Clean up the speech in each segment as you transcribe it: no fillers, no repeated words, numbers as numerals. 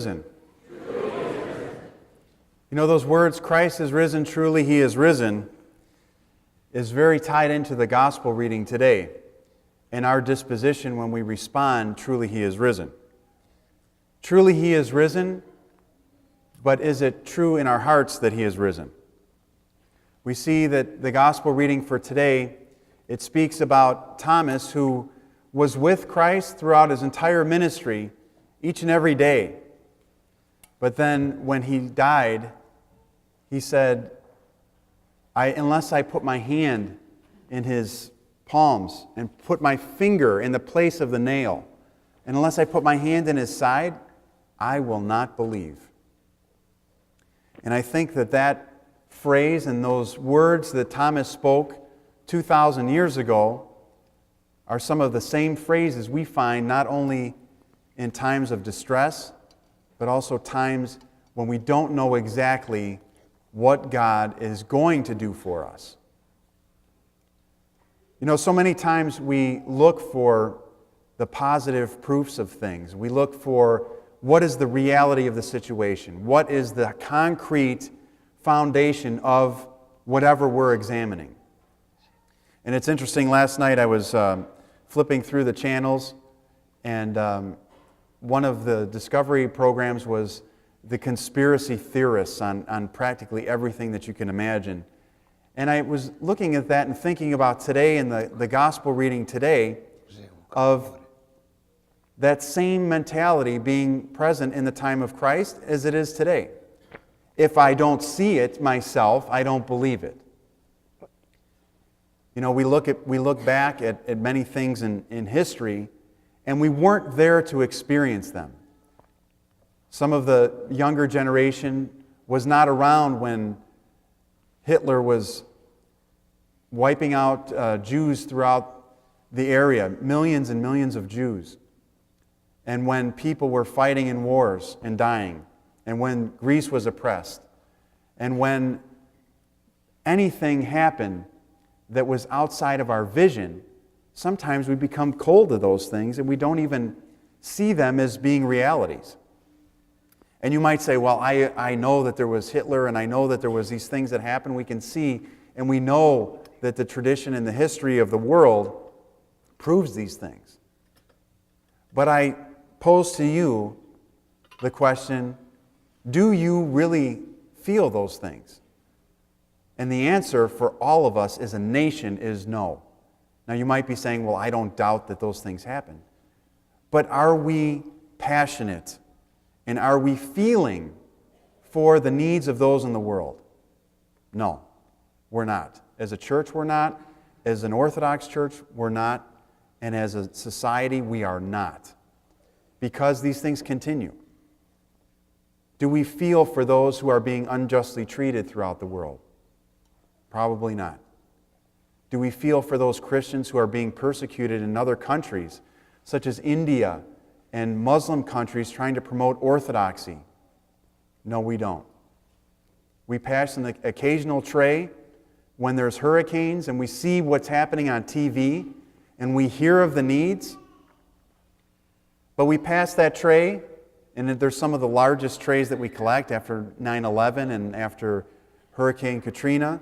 risen. You know, those words, Christ is risen, truly he is risen, is very tied into the gospel reading today and our disposition when we respond, truly he is risen. Truly he is risen, but is it true in our hearts that he is risen? We see that the gospel reading for today, it speaks about Thomas, who was with Christ throughout his entire ministry, each and every day. But then when he died, he said, unless I put my hand in his palms and put my finger in the place of the nail, and unless I put my hand in his side, I will not believe. And I think that phrase and those words that Thomas spoke 2,000 years ago are some of the same phrases we find not only in times of distress, but also times when we don't know exactly what God is going to do for us. You know, so many times we look for the positive proofs of things. We look for what is the reality of the situation? What is the concrete foundation of whatever we're examining? And it's interesting, last night I was flipping through the channels, and one of the Discovery programs was the conspiracy theorists on practically everything that you can imagine. And I was looking at that and thinking about today and the gospel reading today of that same mentality being present in the time of Christ as it is today. If I don't see it myself, I don't believe it. You know, we look back at many things in history, and we weren't there to experience them. Some of the younger generation was not around when Hitler was wiping out Jews throughout the area, millions and millions of Jews. And when people were fighting in wars and dying, and when Greece was oppressed, and when anything happened that was outside of our vision, sometimes we become cold to those things and we don't even see them as being realities. And you might say, well, I know that there was Hitler and I know that there was these things that happened. We can see and we know that the tradition and the history of the world proves these things. But I pose to you the question, do you really feel those things? And the answer for all of us as a nation is no. Now you might be saying, well, I don't doubt that those things happen. But are we passionate? And are we feeling for the needs of those in the world? No, we're not. As a church, we're not. As an Orthodox church, we're not. And as a society, we are not. Because these things continue. Do we feel for those who are being unjustly treated throughout the world? Probably not. Do we feel for those Christians who are being persecuted in other countries, such as India and Muslim countries trying to promote orthodoxy? No, we don't. We pass an occasional tray when there's hurricanes and we see what's happening on TV and we hear of the needs, but we pass that tray, and there's some of the largest trays that we collect after 9/11 and after Hurricane Katrina,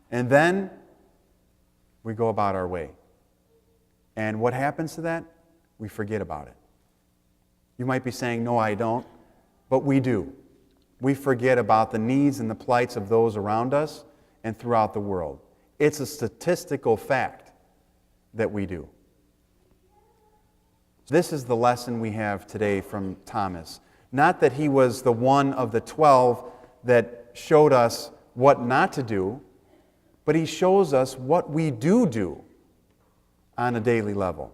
and then we go about our way. And what happens to that? We forget about it. You might be saying, no, I don't, but we do. We forget about the needs and the plights of those around us and throughout the world. It's a statistical fact that we do. This is the lesson we have today from Thomas. Not that he was the one of the 12 that showed us what not to do, but he shows us what we do on a daily level.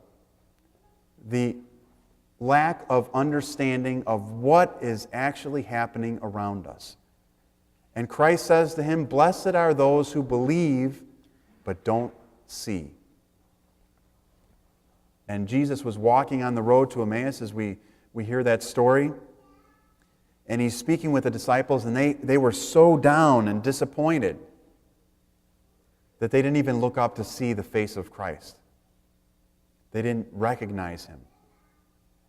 The lack of understanding of what is actually happening around us. And Christ says to him, blessed are those who believe but don't see. And Jesus was walking on the road to Emmaus as we hear that story. And he's speaking with the disciples, and they were so down and disappointed that they didn't even look up to see the face of Christ. They didn't recognize him.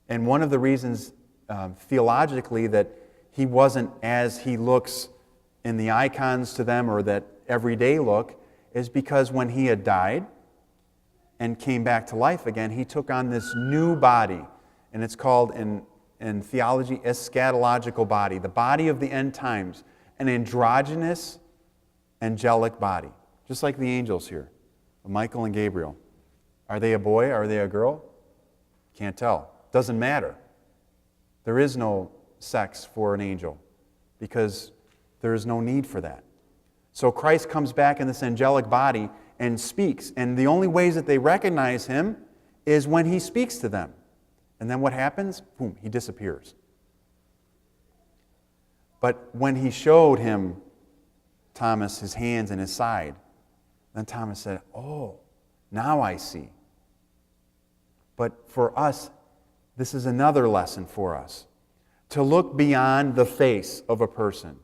And one of the reasons theologically that he wasn't as he looks in the icons to them or that everyday look, is because when he had died and came back to life again, he took on this new body. And it's called in theology, eschatological body, the body of the end times, an androgynous, angelic body, just like the angels here, Michael and Gabriel. Are they a boy? Are they a girl? Can't tell. Doesn't matter. There is no sex for an angel because there is no need for that. So Christ comes back in this angelic body and speaks. And the only ways that they recognize him is when he speaks to them. And then what happens? Boom, he disappears. But when he showed him, Thomas, his hands and his side, then Thomas said, "Oh, now I see." But for us, this is another lesson for us. To look beyond the face of a person,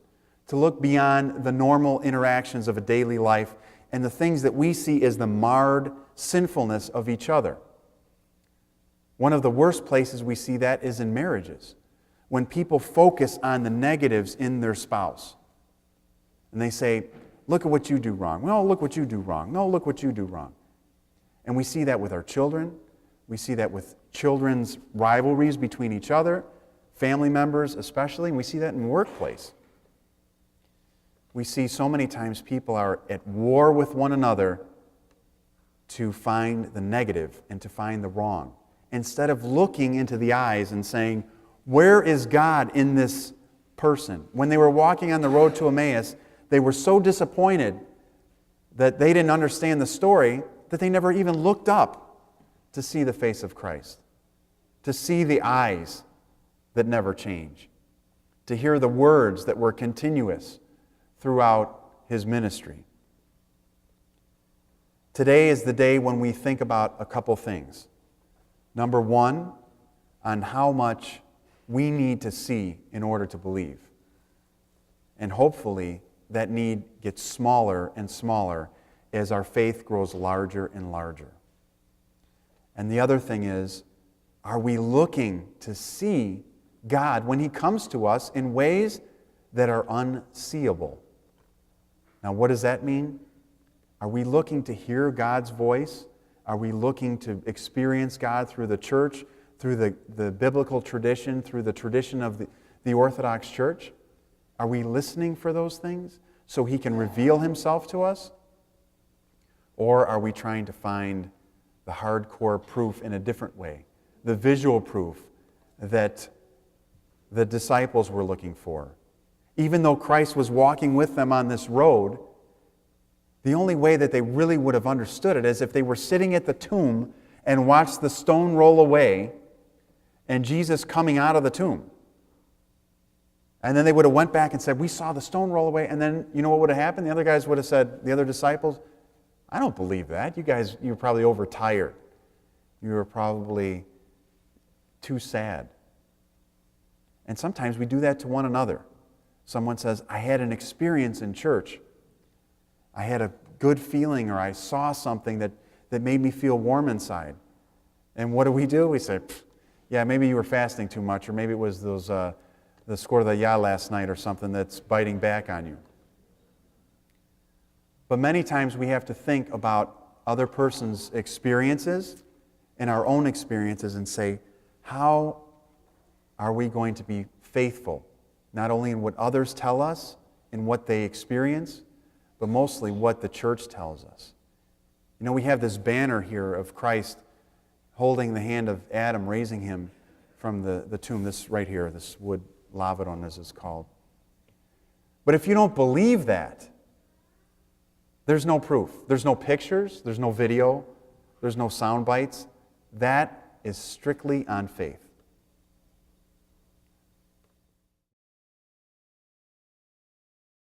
to look beyond the normal interactions of a daily life and the things that we see as the marred sinfulness of each other. One of the worst places we see that is in marriages, when people focus on the negatives in their spouse. And they say, "Look at what you do wrong. No, look what you do wrong. No, look what you do wrong." And we see that with our children. We see that with children's rivalries between each other, family members especially, and we see that in the workplace. We see so many times people are at war with one another to find the negative and to find the wrong, instead of looking into the eyes and saying, "Where is God in this person?" When they were walking on the road to Emmaus, they were so disappointed that they didn't understand the story that they never even looked up to see the face of Christ, to see the eyes that never change, to hear the words that were continuous throughout his ministry. Today is the day when we think about a couple things. Number one, on how much we need to see in order to believe. And hopefully that need gets smaller and smaller as our faith grows larger and larger. And the other thing is, are we looking to see God when he comes to us in ways that are unseeable? Now, what does that mean? Are we looking to hear God's voice? Are we looking to experience God through the church, through the biblical tradition, through the tradition of the Orthodox Church? Are we listening for those things so he can reveal himself to us? Or are we trying to find the hardcore proof in a different way, the visual proof that the disciples were looking for? Even though Christ was walking with them on this road, the only way that they really would have understood it is if they were sitting at the tomb and watched the stone roll away and Jesus coming out of the tomb. And then they would have went back and said, "We saw the stone roll away." And then, you know what would have happened? The other guys would have said, the other disciples, "I don't believe that. You were probably overtired. You were probably too sad." And sometimes we do that to one another. Someone says, "I had an experience in church. I had a good feeling, or I saw something that made me feel warm inside." And what do? We say, "Yeah, maybe you were fasting too much, or maybe it was the score the ya last night or something that's biting back on you." But many times we have to think about other person's experiences and our own experiences and say, how are we going to be faithful, not only in what others tell us, in what they experience, but mostly what the church tells us. You know, we have this banner here of Christ holding the hand of Adam, raising him from the tomb, this right here, this wood lavadon as it's called. But if you don't believe that, there's no proof. There's no pictures, there's no video, there's no sound bites. That is strictly on faith.